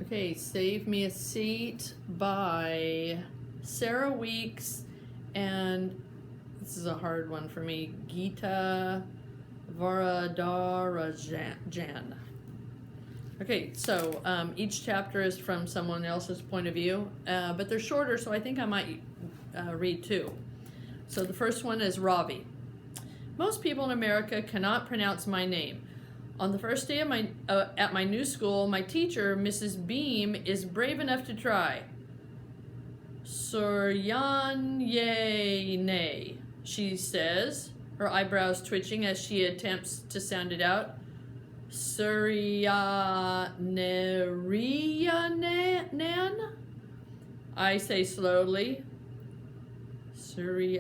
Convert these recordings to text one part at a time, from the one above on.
Okay, Save Me a Seat by Sarah Weeks, and this is a hard one for me, Gita Varadarajan. Okay, so each chapter is from someone else's point of view, but they're shorter, so I think I might read two. So the first one is Ravi. Most people in America cannot pronounce my name. On the first day of at my new school, my teacher, Mrs. Beam, is brave enough to try. Suryanyane, she says, her eyebrows twitching as she attempts to sound it out. Suryanariyanan, I say slowly. Riyanan,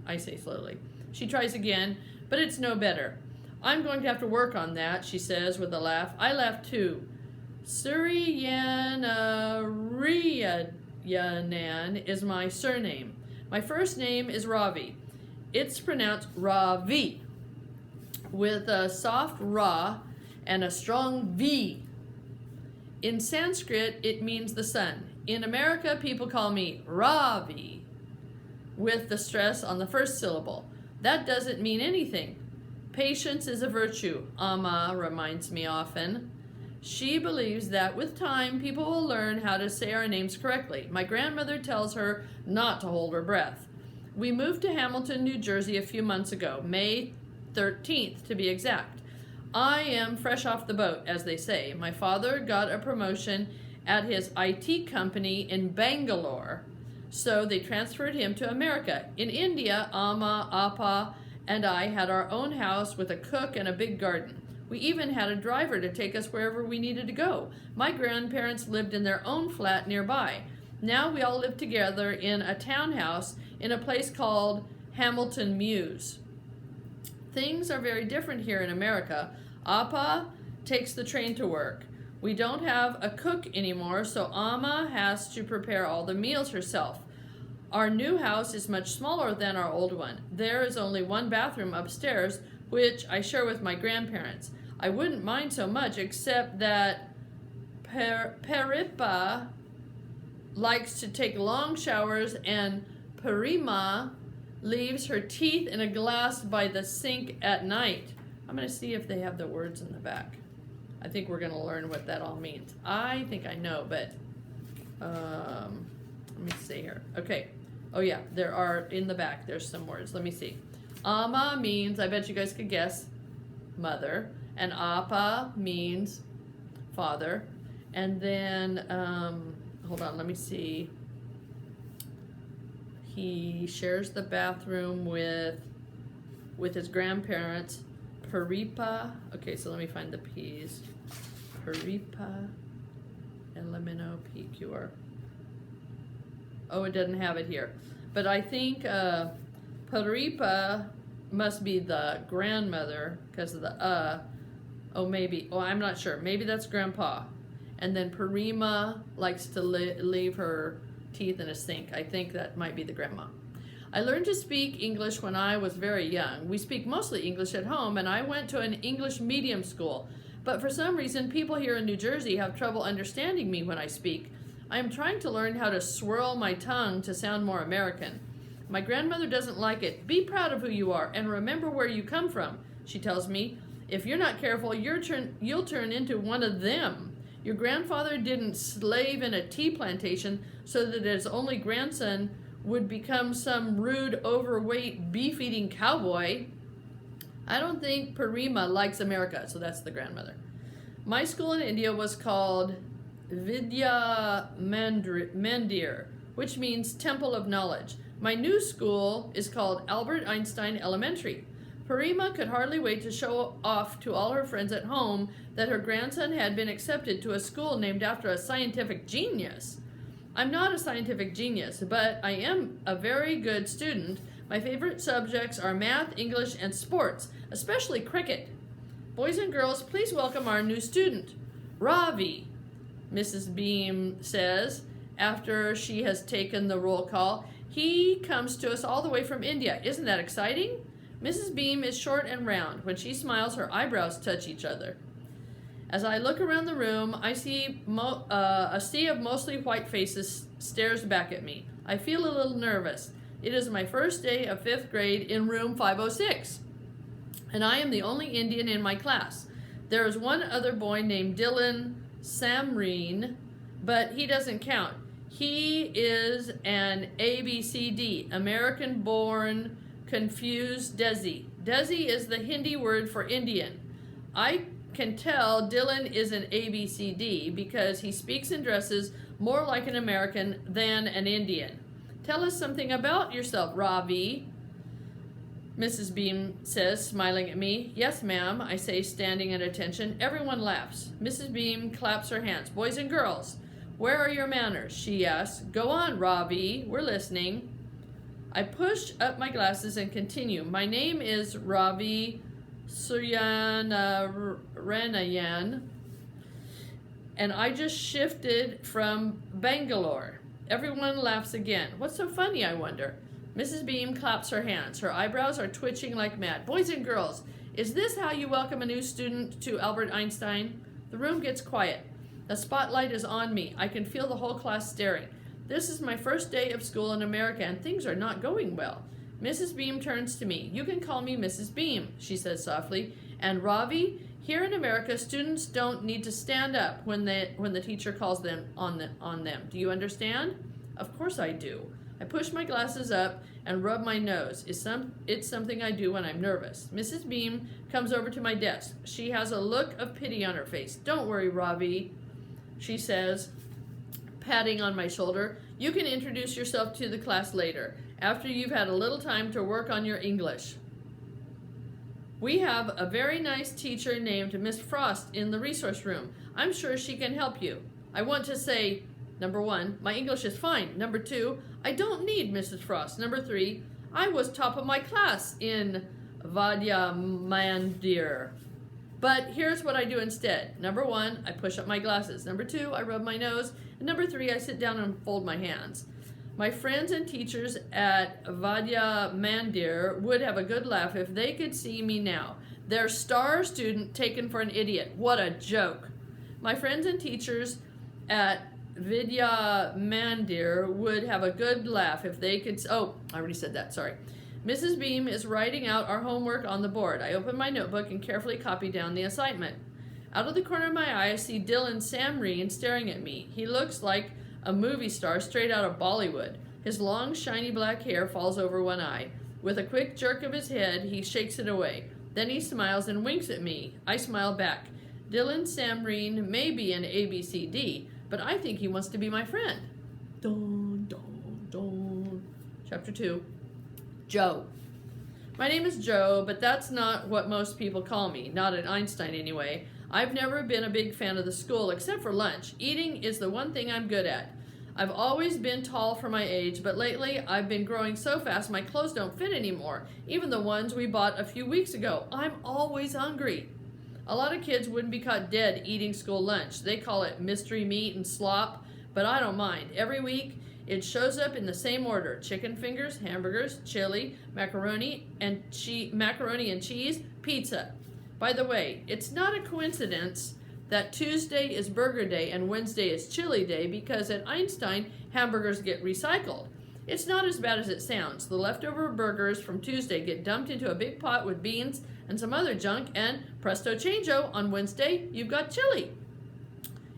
I say slowly. She tries again, but it's no better. I'm going to have to work on that, she says with a laugh. I laugh too. Suryanariyanan is my surname. My first name is Ravi. It's pronounced Ravi, with a soft Ra and a strong V. In Sanskrit, it means the sun. In America, people call me Ravi, with the stress on the first syllable. That doesn't mean anything. Patience is a virtue, Amma reminds me often. She believes that with time, people will learn how to say our names correctly. My grandmother tells her not to hold her breath. We moved to Hamilton, New Jersey a few months ago, May 13th to be exact. I am fresh off the boat, as they say. My father got a promotion at his IT company in Bangalore, so they transferred him to America. In India, Amma, Appa, and I had our own house with a cook and a big garden. We even had a driver to take us wherever we needed to go. My grandparents lived in their own flat nearby. Now we all live together in a townhouse in a place called Hamilton Mews. Things are very different here in America. Appa takes the train to work. We don't have a cook anymore, so Amma has to prepare all the meals herself. Our new house is much smaller than our old one. There is only one bathroom upstairs, which I share with my grandparents. I wouldn't mind so much, except that Paripa likes to take long showers, and Parima leaves her teeth in a glass by the sink at night. I'm going to see if they have the words in the back. I think we're going to learn what that all means. I think I know, but let me see here. Okay. Oh yeah, there are in the back. There's some words. Let me see. Amma means, I bet you guys could guess, mother. And Appa means father. And then, hold on, let me see. He shares the bathroom with his grandparents. Paripa, okay, so let me find the P's. Paripa, LMNOPQR. Oh, it doesn't have it here. But I think Paripa must be the grandmother because of the oh, maybe, oh, I'm not sure. Maybe that's grandpa. And then Parima likes to leave her teeth in a sink. I think that might be the grandma. I learned to speak English when I was very young. We speak mostly English at home, and I went to an English medium school. But for some reason, people here in New Jersey have trouble understanding me when I speak. I am trying to learn how to swirl my tongue to sound more American. My grandmother doesn't like it. Be proud of who you are and remember where you come from, she tells me. If you're not careful, you'll turn into one of them. Your grandfather didn't slave in a tea plantation so that his only grandson would become some rude, overweight, beef-eating cowboy. I don't think Parima likes America, so that's the grandmother. My school in India was called Vidya Mandir, which means Temple of Knowledge. My new school is called Albert Einstein Elementary. Parima could hardly wait to show off to all her friends at home that her grandson had been accepted to a school named after a scientific genius. I'm not a scientific genius, but I am a very good student. My favorite subjects are math, English, and sports, especially cricket. Boys and girls, please welcome our new student, Ravi, Mrs. Beam says, after she has taken the roll call. He comes to us all the way from India. Isn't that exciting? Mrs. Beam is short and round. When she smiles, her eyebrows touch each other. As I look around the room, I see a sea of mostly white faces stares back at me. I feel a little nervous. It is my first day of 5th grade in room 506, and I am the only Indian in my class. There is one other boy named Dylan Samreen, but he doesn't count. He is an ABCD, American-born confused Desi. Desi is the Hindi word for Indian. I can tell Dylan is an ABCD because he speaks and dresses more like an American than an Indian. Tell us something about yourself, Ravi, Mrs. Beam says, smiling at me. Yes, ma'am, I say, standing at attention. Everyone laughs. Mrs. Beam claps her hands. Boys and girls, where are your manners? She asks. Go on, Ravi, we're listening. I push up my glasses and continue. My name is Ravi Suryanarayan, and I just shifted from Bangalore. Everyone laughs again. What's so funny, I wonder? Mrs. Beam claps her hands. Her eyebrows are twitching like mad. Boys and girls, is this how you welcome a new student to Albert Einstein? The room gets quiet. The spotlight is on me. I can feel the whole class staring. This is my first day of school in America, and things are not going well. Mrs. Beam turns to me. You can call me Mrs. Beam, she says softly. And Ravi, here in America, students don't need to stand up when the teacher calls them on them. Do you understand? Of course I do. I push my glasses up and rub my nose. It's something I do when I'm nervous. Mrs. Beam comes over to my desk. She has a look of pity on her face. Don't worry, Ravi, she says, patting on my shoulder. You can introduce yourself to the class later, after you've had a little time to work on your English. We have a very nice teacher named Miss Frost in the resource room. I'm sure she can help you. I want to say, number 1, my English is fine. Number 2, I don't need Mrs. Frost. Number 3, I was top of my class in Varadarajan. But here's what I do instead. Number 1, I push up my glasses. Number 2, I rub my nose. And number 3, I sit down and fold my hands. My friends and teachers at Vadya Mandir would have a good laugh if they could see me now. Their star student taken for an idiot. What a joke. My friends and teachers at Vidya Mandir would have a good laugh if they could... Oh, I already said that, sorry. Mrs. Beam is writing out our homework on the board. I open my notebook and carefully copy down the assignment. Out of the corner of my eye, I see Dylan Samreen staring at me. He looks like a movie star straight out of Bollywood. His long, shiny black hair falls over one eye. With a quick jerk of his head, he shakes it away. Then he smiles and winks at me. I smile back. Dylan Samreen may be an ABCD, but I think he wants to be my friend. Dun, dun, dun. Chapter 2. Joe. My name is Joe, but that's not what most people call me. Not at Einstein, anyway. I've never been a big fan of the school, except for lunch. Eating is the one thing I'm good at. I've always been tall for my age, but lately I've been growing so fast my clothes don't fit anymore, even the ones we bought a few weeks ago. I'm always hungry. A lot of kids wouldn't be caught dead eating school lunch. They call it mystery meat and slop, but I don't mind. Every week, it shows up in the same order: chicken fingers, hamburgers, chili, macaroni and cheese, pizza. By the way, it's not a coincidence that Tuesday is Burger Day and Wednesday is Chili Day, because at Einstein, hamburgers get recycled. It's not as bad as it sounds. The leftover burgers from Tuesday get dumped into a big pot with beans and some other junk, and presto changeo, on Wednesday, you've got chili.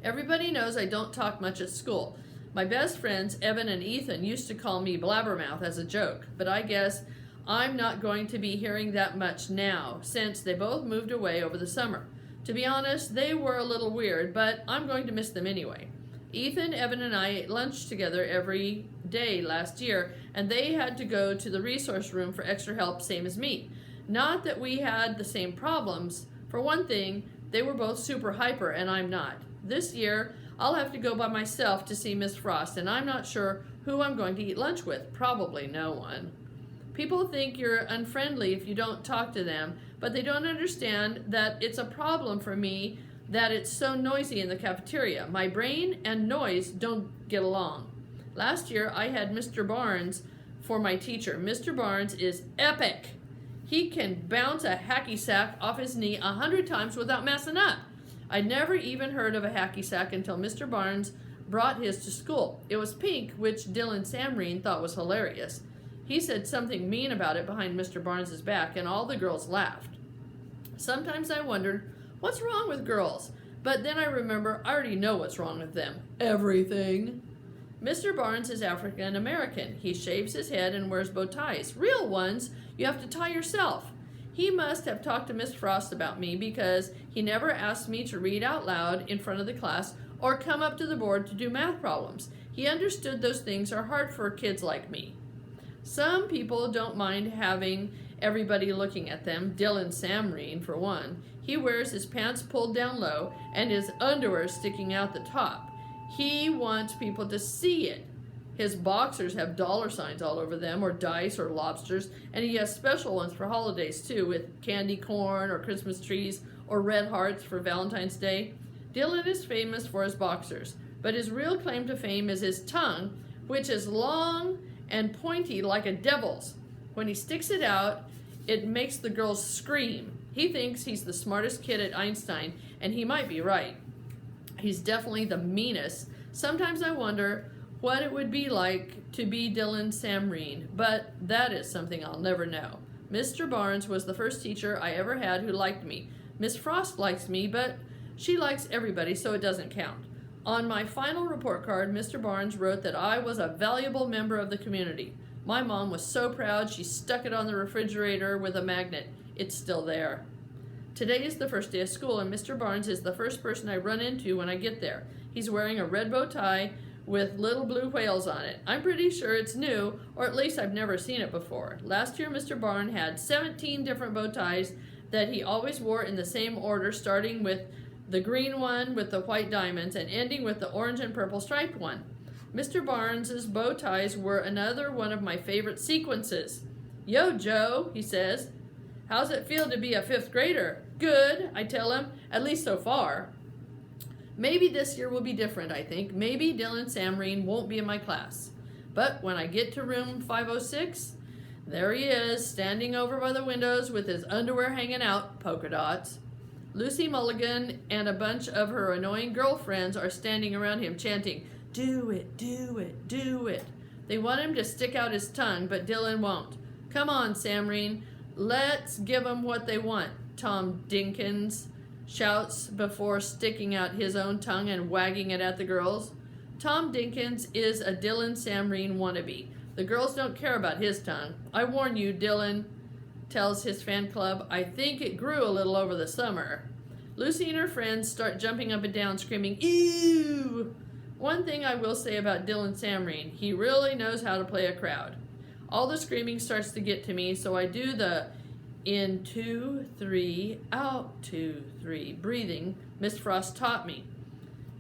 Everybody knows I don't talk much at school. My best friends, Evan and Ethan, used to call me blabbermouth as a joke, but I guess I'm not going to be hearing that much now, since they both moved away over the summer. To be honest, they were a little weird, but I'm going to miss them anyway. Ethan, Evan, and I ate lunch together every day last year, and they had to go to the resource room for extra help, same as me. Not that we had the same problems. For one thing, they were both super hyper, and I'm not. This year, I'll have to go by myself to see Miss Frost, and I'm not sure who I'm going to eat lunch with. Probably no one. People think you're unfriendly if you don't talk to them, but they don't understand that it's a problem for me that it's so noisy in the cafeteria. My brain and noise don't get along. Last year, I had Mr. Barnes for my teacher. Mr. Barnes is epic. He can bounce a hacky sack off his knee 100 times without messing up. I'd never even heard of a hacky sack until Mr. Barnes brought his to school. It was pink, which Dylan Samreen thought was hilarious. He said something mean about it behind Mr. Barnes's back, and all the girls laughed. Sometimes I wondered, what's wrong with girls? But then I remember I already know what's wrong with them. Everything. Mr. Barnes is African American. He shaves his head and wears bow ties. Real ones you have to tie yourself. He must have talked to Miss Frost about me because he never asked me to read out loud in front of the class or come up to the board to do math problems. He understood those things are hard for kids like me. Some people don't mind having everybody looking at them. Dylan Samreen, for one. He wears his pants pulled down low and his underwear sticking out the top. He wants people to see it. His boxers have dollar signs all over them, or dice or lobsters, and he has special ones for holidays too, with candy corn or Christmas trees or red hearts for Valentine's Day. Dylan is famous for his boxers, but his real claim to fame is his tongue, which is long and pointy like a devil's. When he sticks it out, it makes the girls scream. He thinks he's the smartest kid at Einstein, and he might be right. He's definitely the meanest. Sometimes I wonder what it would be like to be Dylan Samreen, but that is something I'll never know. Mr. Barnes was the first teacher I ever had who liked me. Miss Frost likes me, but she likes everybody, so it doesn't count. On my final report card, Mr. Barnes wrote that I was a valuable member of the community. My mom was so proud she stuck it on the refrigerator with a magnet. It's still there. Today is the first day of school, and Mr. Barnes is the first person I run into when I get there. He's wearing a red bow tie with little blue whales on it. I'm pretty sure it's new, or at least I've never seen it before. Last year, Mr. Barnes had 17 different bow ties that he always wore in the same order, starting with the green one with the white diamonds and ending with the orange and purple striped one. Mr. Barnes's bow ties were another one of my favorite sequences. Yo, Joe, he says. How's it feel to be a fifth grader? Good, I tell him, at least so far. Maybe this year will be different, I think. Maybe Dylan Samreen won't be in my class. But when I get to room 506, there he is, standing over by the windows with his underwear hanging out, polka dots. Lucy Mulligan and a bunch of her annoying girlfriends are standing around him chanting, "Do it, do it, do it." They want him to stick out his tongue, but Dylan won't. Come on, Samreen, let's give them what they want, Tom Dinkins shouts before sticking out his own tongue and wagging it at the girls. Tom Dinkins is a Dylan Samreen wannabe. The girls don't care about his tongue. I warn you, Dylan tells his fan club. I think it grew a little over the summer. Lucy and her friends start jumping up and down, screaming, "Ew!" One thing I will say about Dylan Samreen, he really knows how to play a crowd. All the screaming starts to get to me, so I do the in 2, 3, out 2, 3 breathing Miss Frost taught me.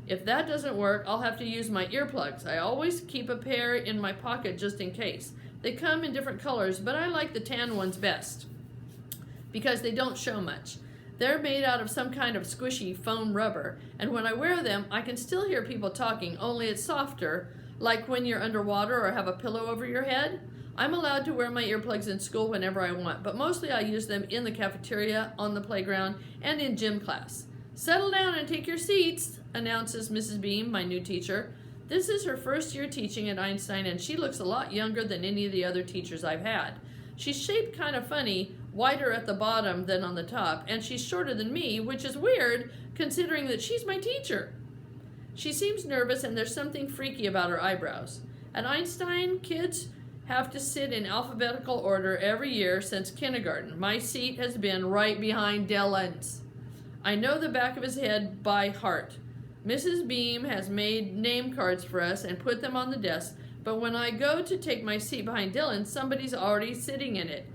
If that doesn't work, I'll have to use my earplugs. I always keep a pair in my pocket just in case. They come in different colors, but I like the tan ones best because they don't show much. They're made out of some kind of squishy foam rubber, and when I wear them, I can still hear people talking, only it's softer, like when you're underwater or have a pillow over your head. I'm allowed to wear my earplugs in school whenever I want, but mostly I use them in the cafeteria, on the playground, and in gym class. Settle down and take your seats, announces Mrs. Beam, my new teacher. This is her first year teaching at Einstein, and she looks a lot younger than any of the other teachers I've had. She's shaped kind of funny, wider at the bottom than on the top, and she's shorter than me, which is weird considering that she's my teacher. She seems nervous, and there's something freaky about her eyebrows. At Einstein, kids have to sit in alphabetical order every year since kindergarten. My seat has been right behind Dylan's. I know the back of his head by heart. Mrs. Beam has made name cards for us and put them on the desk, but when I go to take my seat behind Dylan, somebody's already sitting in it.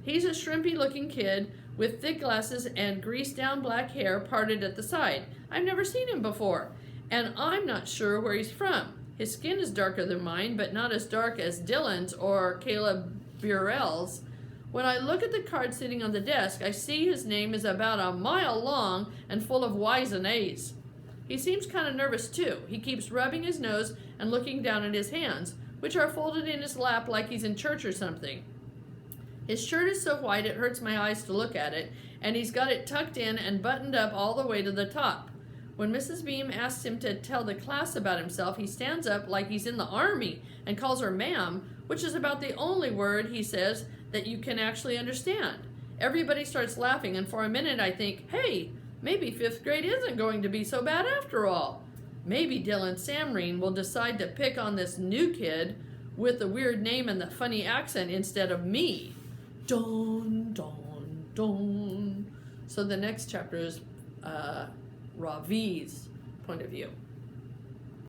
He's a shrimpy-looking kid with thick glasses and greased-down black hair parted at the side. I've never seen him before, and I'm not sure where he's from. His skin is darker than mine, but not as dark as Dylan's or Caleb Burrell's. When I look at the card sitting on the desk, I see his name is about a mile long and full of Y's and A's. He seems kind of nervous too. He keeps rubbing his nose and looking down at his hands, which are folded in his lap like he's in church or something. His shirt is so white it hurts my eyes to look at it, and he's got it tucked in and buttoned up all the way to the top. When Mrs. Beam asks him to tell the class about himself, he stands up like he's in the army and calls her ma'am, which is about the only word he says that you can actually understand. Everybody starts laughing, and for a minute I think, hey, maybe 5th grade isn't going to be so bad after all. Maybe Dylan Samreen will decide to pick on this new kid with the weird name and the funny accent instead of me. Dun, dun, dun. So the next chapter is Ravi's point of view.